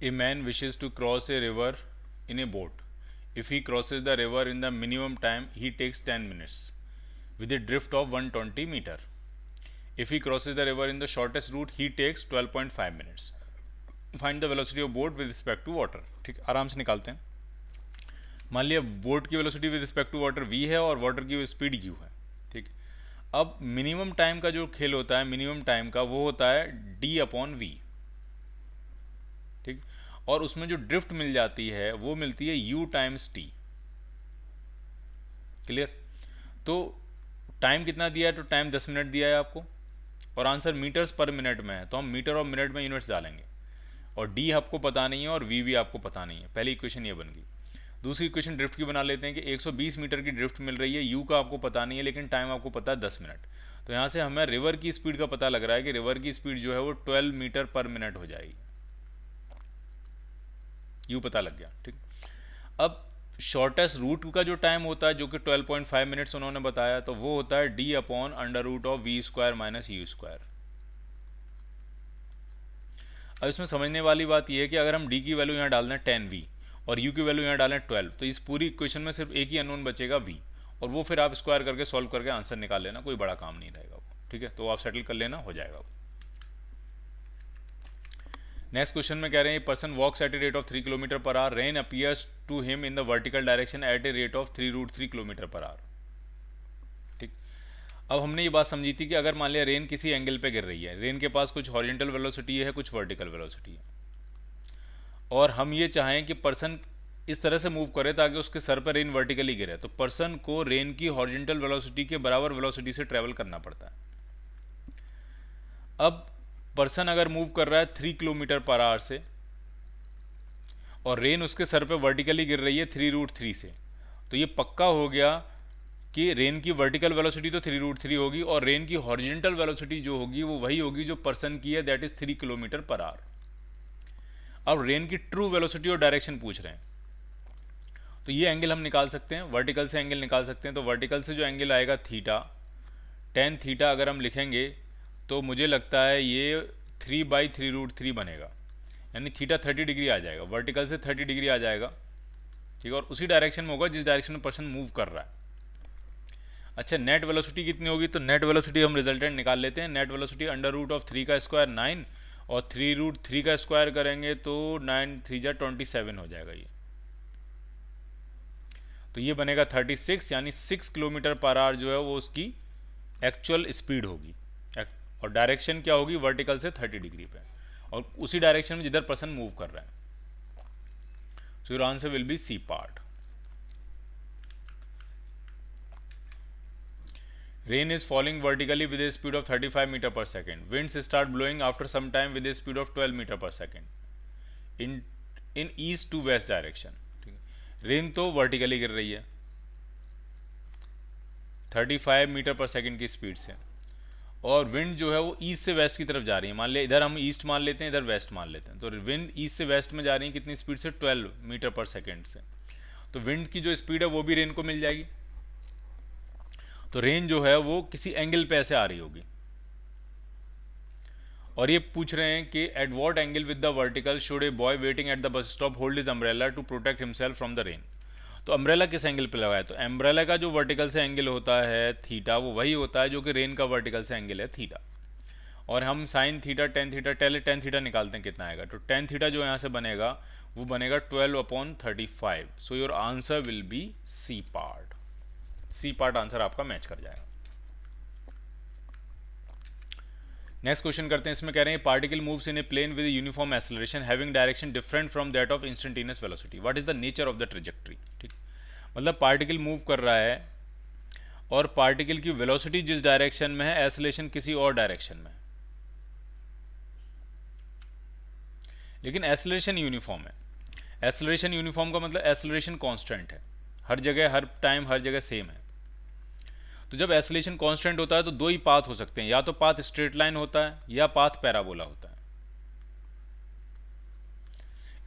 A man wishes to cross a river in a boat. If he crosses the river in the minimum time, he takes 10 minutes with a drift of 120 meter. If he crosses the river in the shortest route, he takes 12.5 minutes. Find the velocity of boat with respect to water. ठीक, आराम से निकालते हैं. मान लिया boat की velocity with respect to water v है और वाटर की स्पीड u है. ठीक, अब मिनिमम टाइम का जो खेल होता है, मिनिमम टाइम का वो होता है d अपॉन वी. ठीक, और उसमें जो ड्रिफ्ट मिल जाती है वो मिलती है u टाइम्स टी. क्लियर? तो टाइम कितना दिया है? तो टाइम 10 मिनट दिया है आपको और आंसर मीटर्स पर मिनट में है, तो हम मीटर और मिनट में यूनिट्स डालेंगे. और डी आपको पता नहीं है और वी भी आपको पता नहीं है. पहली इक्वेशन ये बन गई. दूसरी इक्वेशन ड्रिफ्ट की बना लेते हैं कि 120 मीटर की ड्रिफ्ट मिल रही है, यू का आपको पता नहीं है लेकिन टाइम आपको पता है 10 मिनट. तो यहाँ से हमें रिवर की स्पीड का पता लग रहा है कि रिवर की स्पीड जो है वो 12 मीटर पर मिनट हो जाएगी. यू पता लग गया. ठीक, अब शॉर्टेस्ट रूट का जो टाइम होता है जो कि 12.5 मिनट्स उन्होंने बताया, तो वो होता है D upon under root of V square minus U square. अब इसमें समझने वाली बात यह है कि अगर हम डी की वैल्यू यहाँ डाल दें 10v और u की वैल्यू यहाँ डालें 12, तो इस पूरी इक्वेशन में सिर्फ एक ही अननोन बचेगा v, और वो फिर आप स्क्वायर करके सॉल्व करके आंसर निकाल लेना, कोई बड़ा काम नहीं रहेगा वो. ठीक है, तो आप सेटल कर लेना, हो जाएगा वो. नेक्स्ट क्वेश्चन में कह रहे हैं person walks at a rate of 3 kilometre per hour, rain appears to him in the vertical direction at a rate of 3√3 kilometre per hour. ठीक, अब हमने ये बात समझी थी कि अगर मान लिया रेन किसी एंगल पे गिर रही है, रेन के पास कुछ हॉरिजॉन्टल वेलोसिटी है, कुछ वर्टिकल वेलोसिटी है, और हम ये चाहें कि पर्सन इस तरह से मूव करे ताकि उसके सर पर रेन वर्टिकली गिरे, तो पर्सन को रेन की हॉरिजॉन्टल वेलोसिटी के बराबर वेलोसिटी से ट्रेवल करना पड़ता है. अब पर्सन अगर मूव कर रहा है 3 किलोमीटर पर आवर से और रेन उसके सर पे वर्टिकली गिर रही है 3√3 से, तो ये पक्का हो गया कि रेन की वर्टिकल वेलोसिटी तो 3√3 होगी और रेन की हॉरिजॉन्टल वेलोसिटी जो होगी वो वही होगी जो पर्सन की है, that is 3 kilometre per our. अब रेन की ट्रू वेलोसिटी और डायरेक्शन पूछ रहे हैं, तो ये एंगल हम निकाल सकते हैं, वर्टिकल से एंगल निकाल सकते हैं. तो वर्टिकल से जो एंगल आएगा थीटा, टेन थीटा अगर हम लिखेंगे तो मुझे लगता है ये 3/3√3 बनेगा, यानी थीटा 30 डिग्री आ जाएगा, वर्टिकल से 30 डिग्री आ जाएगा. ठीक है, और उसी डायरेक्शन में होगा जिस डायरेक्शन में पर्सन मूव कर रहा है. अच्छा, नेट वेलोसिटी कितनी होगी? तो नेट वेलोसिटी हम रिजल्टेंट निकाल लेते हैं. नेट वेलोसिटी √3 का स्क्वायर 9 और 3√3 का स्क्वायर करेंगे तो 9 3 जा 27 हो जाएगा ये. तो ये बनेगा 36, यानी 6 किलोमीटर पर आवर जो है वो उसकी एक्चुअल स्पीड होगी, और डायरेक्शन क्या होगी? वर्टिकल से 30 डिग्री पे, और उसी डायरेक्शन में जिधर पर्सन मूव कर रहा है. So your answer will be C part. Rain is falling vertically with a speed of 35 meter per second. Winds start blowing after some time with a speed of 12 meter per second in east to west direction. Rain तो vertically गिर रही है 35 metre पर second की speed से, और wind जो है वो ईस्ट से वेस्ट की तरफ जा रही है. मान लिया इधर हम ईस्ट मान लेते हैं, इधर वेस्ट मान लेते हैं, तो विंड ईस्ट से वेस्ट में जा रही है कितनी स्पीड से? 12 मीटर पर सेकंड से. तो विंड की जो स्पीड है वो भी रेन को मिल जाएगी. तो रेन जो है वो किसी एंगल पे ऐसे आ रही होगी, और ये पूछ रहे हैं कि at what angle with the vertical should a boy waiting at the bus stop hold his umbrella to protect himself from the rain. तो अम्ब्रेला किस एंगल पे लगाया? तो अम्ब्रेला का जो वर्टिकल से एंगल होता है थीटा, वो वही होता है जो कि रेन का वर्टिकल से एंगल है थीटा. और हम sine theta tan theta tan theta निकालते हैं कितना आएगा. तो टेन थीटा जो यहाँ से बनेगा वो बनेगा 12/35. So your answer will be C part. C part answer आपका मैच कर जाएगा. नेक्स्ट क्वेश्चन करते हैं. इसमें कह रहे हैं particle moves in a plane with uniform acceleration having direction different from that of instantaneous velocity. What is the nature of the trajectory. ठीक, मतलब पार्टिकल मूव कर रहा है और पार्टिकल की वेलोसिटी जिस डायरेक्शन में है, एक्सेलरेशन किसी और डायरेक्शन में, लेकिन एक्सेलरेशन यूनिफॉर्म है. एक्सेलरेशन यूनिफॉर्म का मतलब एक्सेलरेशन कांस्टेंट है, हर जगह हर टाइम हर जगह सेम है. तो जब एक्सेलरेशन कांस्टेंट होता है तो दो ही पाथ हो सकते हैं, या तो पाथ स्ट्रेट लाइन होता है या पाथ पैराबोला होता है.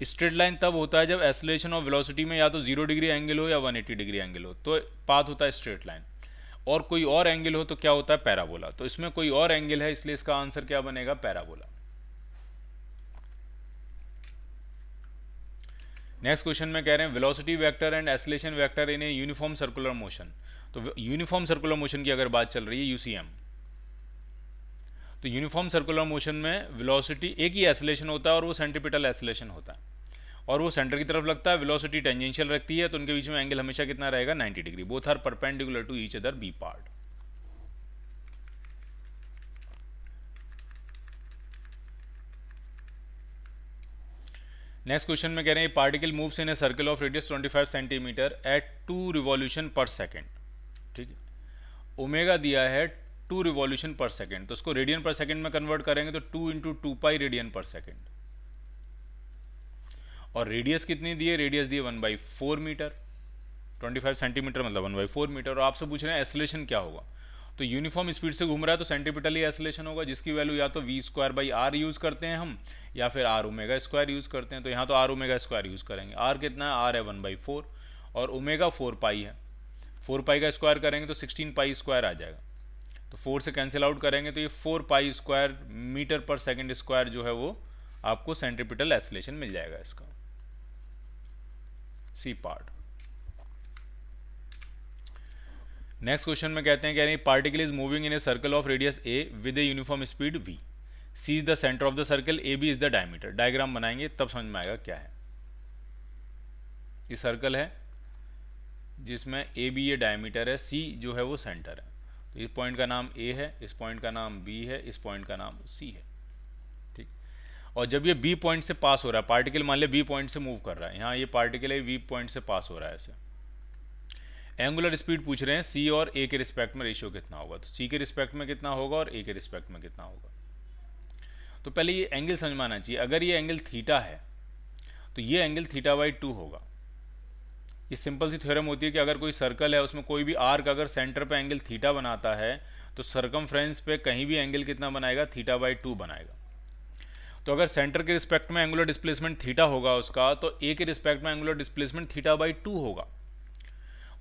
स्ट्रेट लाइन तब होता है जब एक्सेलरेशन और वेलोसिटी में या तो 0 डिग्री एंगल हो या 180 डिग्री एंगल हो, तो पाथ होता है स्ट्रेट लाइन. और कोई और एंगल हो तो क्या होता है? पैराबोला. तो इसमें कोई और एंगल है, इसलिए इसका आंसर क्या बनेगा? पैराबोला. नेक्स्ट क्वेश्चन में कह रहे हैं velocity vector and acceleration vector in a uniform circular motion. तो यूनिफॉर्म सर्कुलर मोशन की अगर बात चल रही है यूसीएम, तो यूनिफॉर्म सर्कुलर मोशन में वेलोसिटी एक ही एक्सेलरेशन होता है और वो सेंट्रीपिटल एक्सेलरेशन होता है और वो सेंटर की तरफ लगता है, वेलोसिटी टेंजेंशियल रखती है, तो उनके बीच में एंगल हमेशा कितना रहेगा 90 degree. Both are perpendicular to each other B part. Next question में कह रहे हैं particle moves in a circle of radius 25 centimetre at 2 revolution per second. ठीक है, ओमेगा दिया है 2 रिवॉल्यूशन पर सेकेंड, तो उसको रेडियन पर सेकेंड में कन्वर्ट करेंगे तो 2 इंटू 2 पाई रेडियन पर सेकेंड। और रेडियस कितनी दी है, रेडियस दी है 1/4 मीटर, 25 सेंटीमीटर मतलब 1/4 मीटर। और आपसे पूछ रहे हैं एक्सेलरेशन क्या होगा, तो यूनिफॉर्म स्पीड से घूम रहा है तो सेंटीपिटली एक्सेलरेशन होगा, जिसकी वैल्यू या तो v²/r यूज करते हैं हम या फिर r ओमेगा स्क्वायर यूज करते हैं। तो यहाँ तो r ओमेगा स्क्वायर यूज करेंगे। r कितना है, r है 1/4 और ओमेगा 4 पाई है, 4 पाई का स्क्वायर करेंगे तो 16 पाई स्क्वायर आ जाएगा। तो 4 से कैंसिल आउट करेंगे तो ये 4 pi square metre per second square जो है वो आपको सेंट्रीपिटल एक्सेलरेशन मिल जाएगा इसका, सी पार्ट। नेक्स्ट क्वेश्चन में कहते हैं, कह रहे हैं particle is moving in a circle of radius a with a uniform speed v, C is the centre of the circle, A B is the diameter. Diagram बनाएंगे तब समझ में आएगा क्या है। ये सर्कल है जिसमें ए बी ये डायमीटर है, सी जो है वो सेंटर है। तो इस पॉइंट का नाम ए है, इस पॉइंट का नाम बी है, इस पॉइंट का नाम सी है। ठीक, और जब ये बी पॉइंट से पास हो रहा है, पार्टिकल मान लिया बी पॉइंट से मूव कर रहा है, यहाँ ये पार्टिकल है बी पॉइंट से पास हो रहा है ऐसे। एंगुलर स्पीड पूछ रहे हैं सी और ए के रिस्पेक्ट में रेशियो कितना होगा, तो सी के रिस्पेक्ट में कितना होगा और ए के रिस्पेक्ट में कितना होगा। तो पहले ये एंगल समझ में आना चाहिए। अगर ये एंगल थीटा है तो ये एंगल θ/2 होगा। ये सिंपल सी थ्योरम होती है कि अगर कोई सर्कल है उसमें कोई भी आर्क अगर सेंटर पे एंगल थीटा बनाता है तो सरकमफ्रेंस पे कहीं भी एंगल कितना बनाएगा, θ/2 बनाएगा। तो अगर सेंटर के रिस्पेक्ट में एंगुलर डिस्प्लेसमेंट थीटा होगा उसका, तो ए के रिस्पेक्ट में एंगुलर डिस्प्लेसमेंट θ/2 होगा।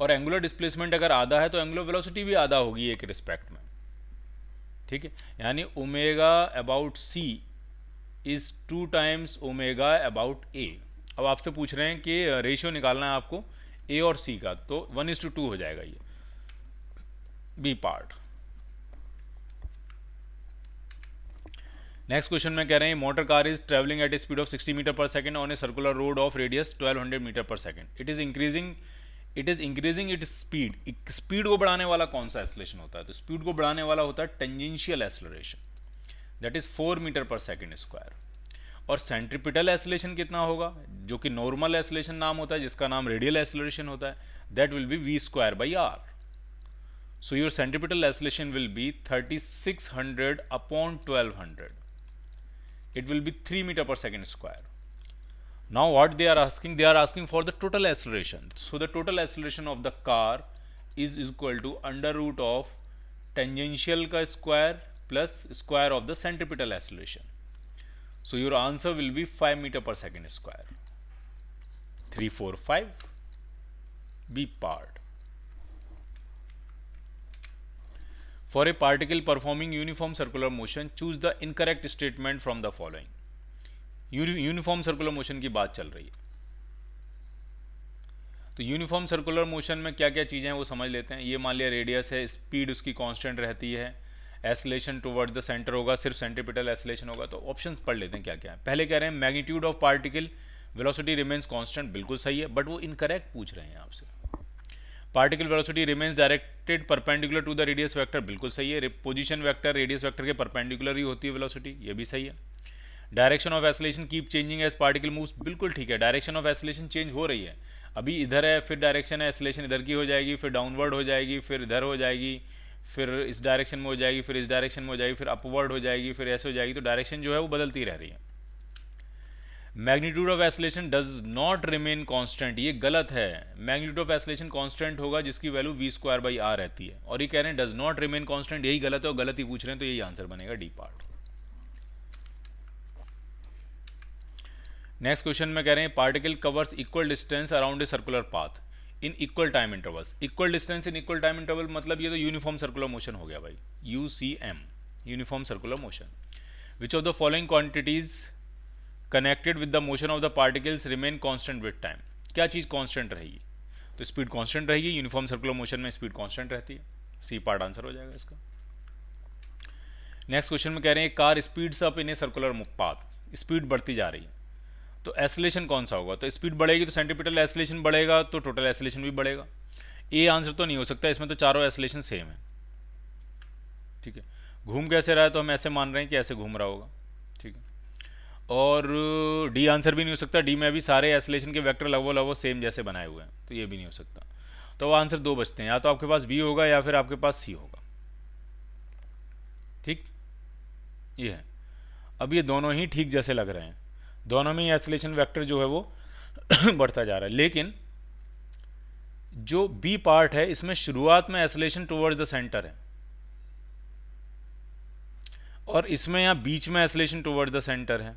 और एंगुलर डिस्प्लेसमेंट अगर आधा है तो एंगुलर वेलोसिटी भी आधा होगी ए के रिस्पेक्ट में। ठीक है, यानी omega about C is 2 times omega about A. अब आपसे पूछ रहे हैं कि रेशियो निकालना है आपको ए और सी का, तो 1:2 हो जाएगा ये बी पार्ट। नेक्स्ट क्वेश्चन में कह रहे हैं motor car is travelling at a speed of 60 metre per second on a circular road of radius 1200 metre per second. It is increasing it speed. Speed को बढ़ाने वाला कौन सा एक्सेलरेशन होता है, तो स्पीड को बढ़ाने वाला होता है tangential acceleration, that is 4 metre per second square. और सेंट्रीपिटल एक्सेलरेशन कितना होगा, जो कि नॉर्मल एक्सेलरेशन नाम होता है, जिसका नाम रेडियल एक्सेलरेशन होता है, that will be v²/r। So your centripetal acceleration will be 3600/1200। it will be 3 meter per second square. Now what they are asking for the total acceleration. So the total acceleration of the car is equal to under root of tangential का square plus square of the centripetal acceleration. So your answer will be 5 meter per second square. 3, 4, 5 B part. For a particle performing uniform circular motion, choose the incorrect statement from the following. Uniform circular motion की बात चल रही है, तो uniform circular motion में क्या क्या चीज़ें हैं वो समझ लेते हैं। ये मान लिया रेडियस है, स्पीड उसकी कांस्टेंट रहती है, एक्सेलरेशन टुवर्ड द सेंटर होगा, सिर्फ सेंट्रीपिटल एक्सेलरेशन होगा। तो ऑप्शंस पढ़ लेते हैं क्या क्या है। पहले कह रहे हैं magnitude of particle velocity remains constant, बिल्कुल सही है, बट वो इनकरेक्ट पूछ रहे हैं आपसे। Particle velocity remains directed perpendicular to the radius vector, बिल्कुल सही है। पोजीशन वेक्टर रेडियस वेक्टर के परपेंडिकुलर ही होती है वेलोसिटी, ये भी सही है। Direction of acceleration keep changing as particle moves, बिल्कुल ठीक है। डायरेक्शन ऑफ एक्सेलरेशन चेंज हो रही है, अभी इधर है, फिर डायरेक्शन है, एक्सेलरेशन इधर की हो जाएगी, फिर डाउनवर्ड हो जाएगी, फिर इधर हो जाएगी, फिर इस डायरेक्शन में हो जाएगी, फिर इस डायरेक्शन में हो जाएगी, फिर अपवर्ड हो जाएगी, फिर ऐसे हो जाएगी। तो डायरेक्शन जो है वो बदलती रह रही है। Magnitude of acceleration does not remain constant, ये गलत है। मैग्नीट्यूड ऑफ एक्सेलरेशन कांस्टेंट होगा जिसकी वैल्यू v²/r रहती है, और ये कह रहे हैं डज नॉट रिमेन कांस्टेंट, यही गलत है और गलत ही पूछ रहे हैं, तो यही आंसर बनेगा डी पार्ट। नेक्स्ट क्वेश्चन में कह रहे हैं particle covers equal distance around a circular path in equal time intervals. Equal distance in equal time interval मतलब ये तो यूनिफॉर्म सर्कुलर मोशन हो गया भाई, UCM uniform circular motion. Which of the following quantities connected with the motion of the particles remain constant with time. क्या चीज़ constant रहेगी? तो speed constant रहेगी, यूनिफॉर्म सर्कुलर मोशन में स्पीड कांस्टेंट रहती है। सी पार्ट आंसर हो जाएगा इसका। नेक्स्ट क्वेश्चन में कह रहे हैं car speeds up in A circular path, speed बढ़ती जा रही है, तो एसिलेशन कौन सा होगा? तो स्पीड बढ़ेगी तो सेंट्रीपिटल एसिलेशन बढ़ेगा, तो टोटल एसिलेशन भी बढ़ेगा। ए आंसर तो नहीं हो सकता, इसमें तो चारों एसिलेशन सेम है। ठीक है, घूम कैसे रहा है? तो हम ऐसे मान रहे हैं कि ऐसे घूम रहा होगा। ठीक है, और डी आंसर भी नहीं हो सकता, डी में भी सारे एसिलेशन के वेक्टर लगभग लगभग सेम जैसे बनाए हुए हैं, तो ये भी नहीं हो सकता। तो आंसर दो बचते हैं, या तो आपके पास बी होगा या फिर आपके पास सी होगा। ठीक, ये है। अब ये दोनों ही ठीक जैसे लग रहे हैं, दोनों में ही एसिलेशन वेक्टर जो है वो बढ़ता जा रहा है, लेकिन जो बी पार्ट है इसमें शुरुआत में एसिलेशन टुवर्ड्स द सेंटर है, और इसमें यहाँ बीच में एसिलेशन टुवर्ड्स द सेंटर है।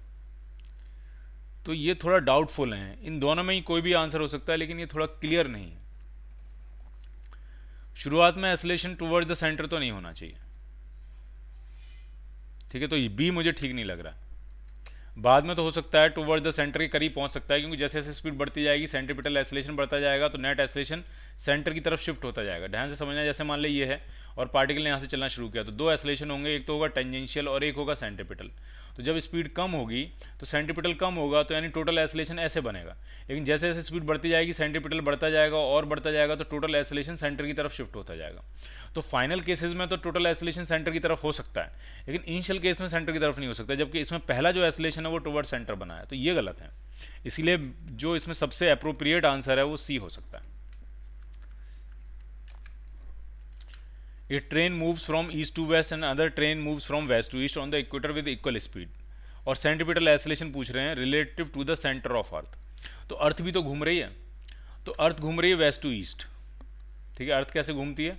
तो ये थोड़ा डाउटफुल है, इन दोनों में ही कोई भी आंसर हो सकता है, लेकिन ये थोड़ा क्लियर नहीं है। शुरुआत में एसिलेशन टुवर्ड्स द सेंटर तो नहीं होना चाहिए। ठीक है, तो ये बी मुझे ठीक नहीं लग रहा। बाद में तो हो सकता है टुवर्ड्स द सेंटर के करीब पहुंच सकता है, क्योंकि जैसे जैसे स्पीड बढ़ती जाएगी सेंट्रीपिटल एसिलेशन बढ़ता जाएगा, तो नेट एसिलेशन सेंटर की तरफ शिफ्ट होता जाएगा। ध्यान से समझना, जैसे मान ली ये है और पार्टिकल ने यहाँ से चलना शुरू किया, तो दो एसिलेशन होंगे, एक तो होगा टेंजेंशियल और एक होगा सेंट्रीपिटल। तो जब स्पीड कम होगी तो सेंट्रीपिटल कम होगा, तो यानी टोटल एसिलेशन ऐसे बनेगा। लेकिन जैसे जैसे स्पीड बढ़ती जाएगी सेंट्रीपिटल बढ़ता जाएगा और बढ़ता जाएगा, तो टोटल एसिलेशन सेंटर की तरफ शिफ्ट होता जाएगा। तो फाइनल केसेस में तो टोटल एसिलेशन सेंटर की तरफ हो सकता है, लेकिन इनिशियल केस में सेंटर की तरफ नहीं हो सकता, जबकि इसमें पहला जो एसिलेशन है वो टुवर्ड सेंटर बना है, तो ये गलत है। इसीलिए जो इसमें सबसे अप्रोप्रिएट आंसर है वो सी हो सकता है। A train moves from east to west and another train moves from west to east on the equator with equal speed, और सेंट्रीपिटल एसिलेशन पूछ रहे हैं relative to the centre of earth. तो अर्थ भी तो घूम रही है, तो अर्थ घूम रही है वेस्ट टू ईस्ट। ठीक है, अर्थ कैसे घूमती है?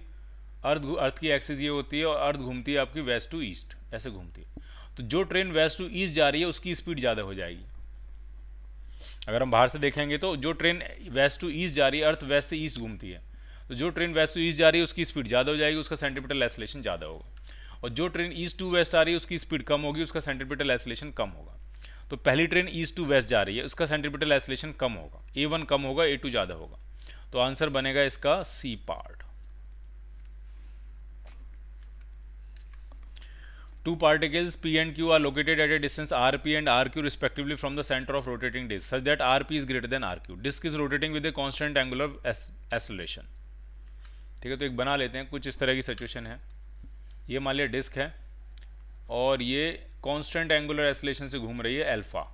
अर्थ की एक्सिस ये होती है और अर्थ घूमती है आपकी वेस्ट टू ईस्ट, ऐसे घूमती है। तो जो ट्रेन वेस्ट टू ईस्ट जा रही है उसकी स्पीड ज़्यादा हो जाएगी। अगर हम बाहर से देखेंगे तो जो ट्रेन वेस्ट टू ईस्ट जा रही है, अर्थ वेस्ट से ईस्ट घूमती है, तो जो ट्रेन वेस्ट टू ईस्ट जा रही है उसकी स्पीड ज़्यादा हो जाएगी, उसका सेंट्रीपिटल एसिलेशन ज़्यादा होगा। और जो ट्रेन ईस्ट टू वेस्ट आ रही है उसकी स्पीड कम होगी, उसका सेंट्रीपिटल एसिलेशन कम होगा। तो पहली ट्रेन ईस्ट टू वेस्ट जा रही है, उसका सेंट्रीपिटल एसिलेशन कम होगा, A1 कम होगा, A2 ज़्यादा होगा। तो आंसर बनेगा इसका C part. Two particles P and Q are located at a distance Rp and Rq respectively from the center of rotating disk such that Rp is greater than Rq. Disk is rotating with a constant angular acceleration. ठीक है, तो एक बना लेते हैं, कुछ इस तरह की सिचुएशन है। ये मान लिया डिस्क है और ये कांस्टेंट एंगुलर एसिलेशन से घूम रही है अल्फा,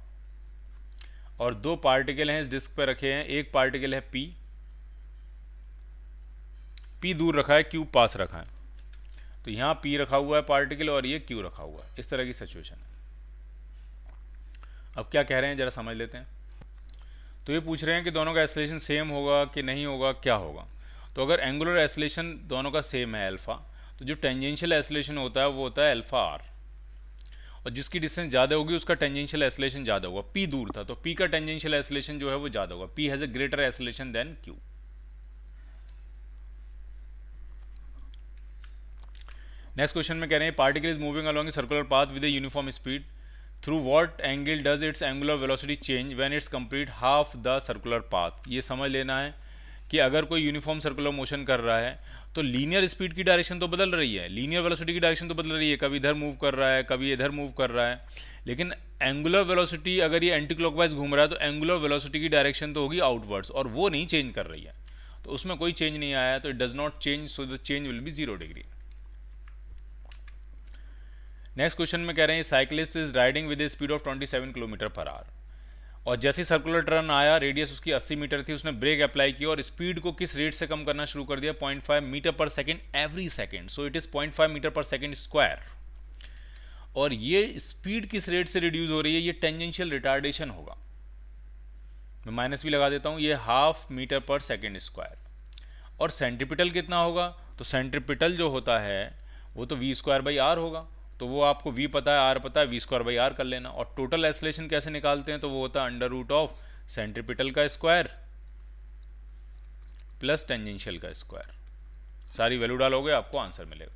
और दो पार्टिकल हैं इस डिस्क पर रखे हैं। एक पार्टिकल है P, P दूर रखा है, Q पास रखा है। तो यहाँ P रखा हुआ है पार्टिकल और ये Q रखा हुआ है, इस तरह की सिचुएशन है। अब क्या कह रहे हैं जरा समझ लेते हैं। तो ये पूछ रहे हैं कि दोनों का एसिलेशन सेम होगा कि नहीं होगा, क्या होगा। तो अगर एंगुलर एसिलेशन दोनों का सेम है अल्फा, तो जो टेंजेंशियल एसिलेशन होता है वो होता है अल्फा आर, और जिसकी डिस्टेंस ज़्यादा होगी उसका टेंजेंशियल एसिलेशन ज़्यादा होगा। P दूर था तो P का टेंजेंशियल एसिलेशन जो है वो ज़्यादा होगा। P has a greater acceleration than Q। Next question में कह रहे हैं particle is moving along a circular path with a uniform speed, through what angle does its angular velocity change when its complete half the circular path. ये समझ लेना है कि अगर कोई यूनिफॉर्म सर्कुलर मोशन कर रहा है तो लीनियर स्पीड की डायरेक्शन तो बदल रही है, लीनियर वेलोसिटी की डायरेक्शन तो बदल रही है, कभी इधर मूव कर रहा है कभी इधर मूव कर रहा है, लेकिन एंगुलर वेलोसिटी अगर ये एंटी क्लॉकवाइज घूम रहा है तो एंगुलर वेलोसिटी की डायरेक्शन तो होगी आउटवर्ड्स, और वो नहीं चेंज कर रही है, तो उसमें कोई चेंज नहीं आया, तो it does not change, so the change will be 0 degree. Next question में कह रहे हैं cyclist is riding with A speed of 27 kilometre per our, और जैसे सर्कुलर टर्न आया, रेडियस उसकी 80 मीटर थी, उसने ब्रेक अप्लाई किया और स्पीड को किस रेट से कम करना शुरू कर दिया? 0.5 metre per second every second, so it is 0.5 metre per second square. और ये स्पीड किस रेट से रिड्यूस हो रही है? ये टेंजेंशियल रिटार्डेशन होगा, मैं माइनस भी लगा देता हूँ, ये 1/2 मीटर पर सेकेंड स्क्वायर। और सेंट्रीपिटल कितना होगा? तो सेंट्रीपिटल जो होता है वो तो v²/r होगा, तो वो आपको v पता है, r पता है, v²/r कर लेना। और टोटल एसिलेशन कैसे निकालते हैं? तो वो होता है √ऑफ सेंट्रीपिटल का स्क्वायर प्लस टेंजेंशियल का स्क्वायर। सारी वैल्यू डालोगे आपको आंसर मिलेगा।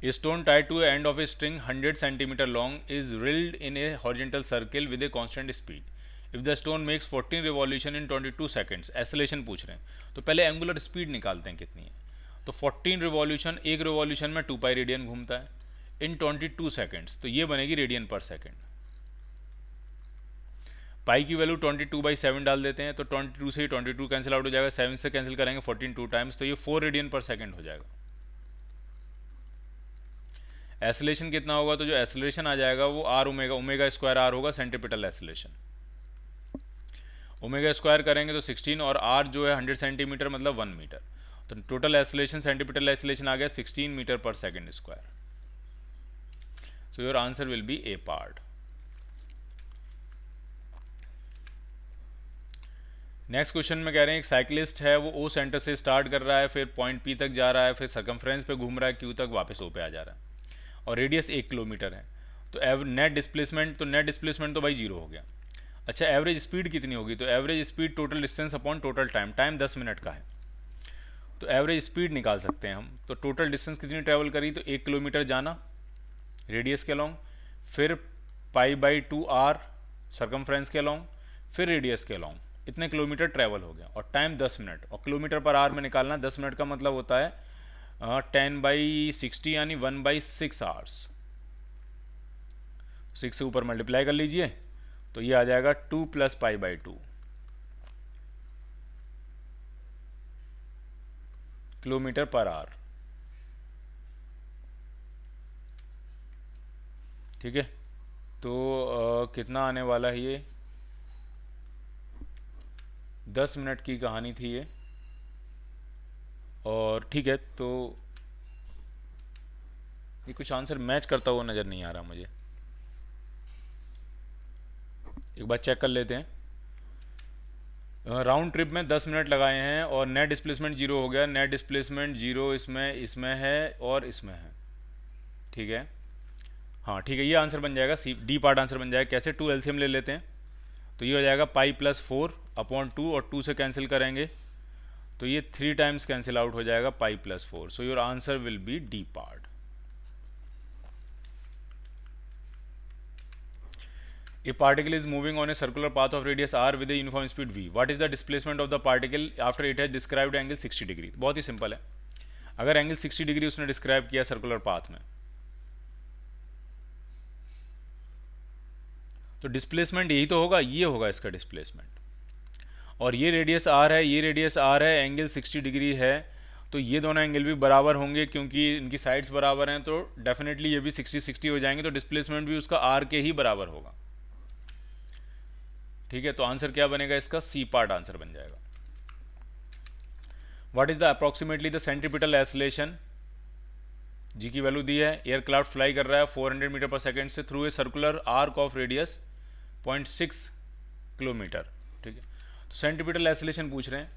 A stone tied to the end of a string 100 centimeter long is reeled in a horizontal circle with a constant speed. If the stone makes 14 revolution in 22 seconds, acceleration पूछ रहे हैं, तो पहले angular speed निकालते हैं कितनी है. तो 14 रिवॉल्यूशन, एक रिवॉल्यूशन में 2 पाई रेडियन घूमता है इन 22 सेकेंड्स, तो ये बनेगी रेडियन पर सेकेंड. पाई की वैल्यू 22/7 डाल देते हैं, तो 22 से ही 22 कैंसिल आउट हो जाएगा, 7 से कैंसिल करेंगे 14 2 टाइम्स, तो ये 4 रेडियन पर सेकेंड हो जाएगा. एसिलेशन कितना होगा, तो जो एसिलेशन आ जाएगा वो r omega, omega square r होगा सेंटीपिटल एसिलेशन. ओमेगा स्क्वायर करेंगे तो 16 और आर जो है 100 सेंटीमीटर मतलब 1 मीटर, तो टोटल एसिलेशन सेंटीपिटल एसिलेशन आ गया 16 metre per second square. So your answer will B A part. Next question में कह रहे हैं एक साइकिलिस्ट है, वो ओ सेंटर से स्टार्ट कर रहा है, फिर पॉइंट पी तक जा रहा है, फिर सर्कमफ्रेंस पे घूम रहा है क्यू तक, वापस ओ पे आ जा रहा है और रेडियस 1 किलोमीटर है. तो नेट डिस्प्लेसमेंट, तो नेट डिस्प्लेसमेंट तो भाई जीरो हो गया. अच्छा, एवरेज स्पीड कितनी होगी, तो average speed total distance upon total time, time 10 minute का है, तो एवरेज स्पीड निकाल सकते हैं हम. तो टोटल डिस्टेंस कितनी ट्रैवल करी, तो 1 किलोमीटर जाना रेडियस के अलॉन्ग, फिर π/2 आर सर्कमफ्रेंस के अलॉन्ग, फिर रेडियस के अलॉन्ग, इतने किलोमीटर ट्रैवल हो गया और टाइम 10 मिनट. और किलोमीटर पर आवर में निकालना 10 मिनट का मतलब होता है 10/60 यानी 1/6 आवर्स. 6 से ऊपर मल्टीप्लाई कर लीजिए तो ये आ जाएगा 2 + π/2 किलोमीटर पर आवर. ठीक है, तो कितना आने वाला है ये, 10 मिनट की कहानी थी ये. और ठीक है, तो ये कुछ आंसर मैच करता हुआ नज़र नहीं आ रहा मुझे, एक बार चेक कर लेते हैं. राउंड ट्रिप में 10 मिनट लगाए हैं और नेट डिस्प्लेसमेंट जीरो हो गया. नेट डिस्प्लेसमेंट जीरो इसमें है और इसमें है. ठीक है, हाँ ठीक है, ये आंसर बन जाएगा, सी डी पार्ट आंसर बन जाएगा. कैसे, 2 एलसीएम ले लेते हैं, तो ये हो जाएगा π+4/2 और 2 से कैंसिल करेंगे तो ये 3 टाइम्स कैंसिल आउट हो जाएगा π+4. So your answer will be D part. A particle is moving on a circular path of radius r with a uniform speed v. What is the displacement of the particle after it has described angle 60 degree. बहुत ही simple है, अगर angle 60 degree उसने describe किया circular path में, तो displacement यही तो होगा, ये होगा इसका डिस्प्लेसमेंट. और ये रेडियस आर है, ये रेडियस आर है, एंगल 60 डिग्री है, तो ये दोनों एंगल भी बराबर होंगे क्योंकि इनकी साइड्स बराबर हैं, तो डेफिनेटली ये भी 60-60 हो जाएंगे, तो डिस्प्लेसमेंट भी उसका आर के ही बराबर होगा. ठीक है, तो आंसर क्या बनेगा इसका, सी पार्ट आंसर बन जाएगा. What is the approximately the centripetal acceleration, g की वैल्यू दी है. एयरक्राफ्ट फ्लाई कर रहा है 400 मीटर पर सेकेंड से through a circular arc of radius 0.6 kilometre. ठीक है, तो सेंट्रीपिटल एसिलेशन पूछ रहे हैं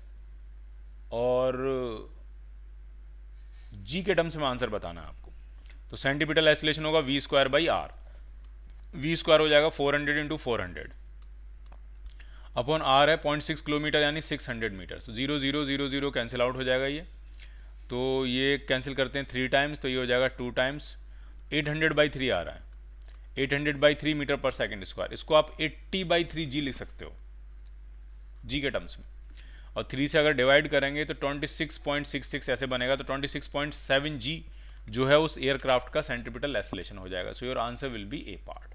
और जी के टर्म्स में आंसर बताना है आपको. तो सेंट्रीपिटल एसिलेशन होगा v²/r, v² हो जाएगा 400 × 400 अपॉन आर है 0.6 किलोमीटर यानी 600 मीटर. तो 0 0 0 0 कैंसिल आउट हो जाएगा ये, तो ये कैंसिल करते हैं 3 टाइम्स, तो ये हो जाएगा 2 टाइम्स. 800/3 आ रहा है, 800/3 मीटर पर सेकेंड स्क्वायर. इसको आप 80/3 जी लिख सकते हो जी के टर्म्स में, और 3 से अगर डिवाइड करेंगे तो 26.66 ऐसे बनेगा, तो 26.7 जी जो है उस एयरक्राफ्ट का सेंट्रीपिटल एसिलेशन हो जाएगा. सो your answer will B A part.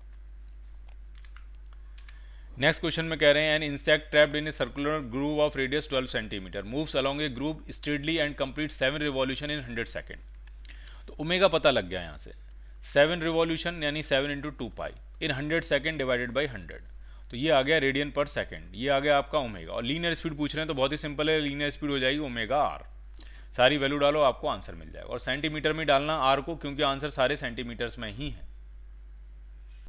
Next question में कह रहे हैं an insect trapped in a circular groove of radius 12 centimetre moves along A groove steadily and complete 7 revolution in 100 second. तो omega पता लग गया यहाँ से, 7 रिवॉल्यूशन यानी 7 × 2 पाई इन 100 सेकेंड डिवाइडेड बाई 100, तो ये आ गया रेडियन पर सेकेंड, ये आ गया आपका ओमेगा. और लीनियर स्पीड पूछ रहे हैं तो बहुत ही सिंपल है, लीनियर स्पीड हो जाएगी ओमेगा आर. सारी वैल्यू डालो आपको आंसर मिल जाएगा, और सेंटीमीटर में डालना आर को क्योंकि आंसर सारे सेंटीमीटर्स में ही है.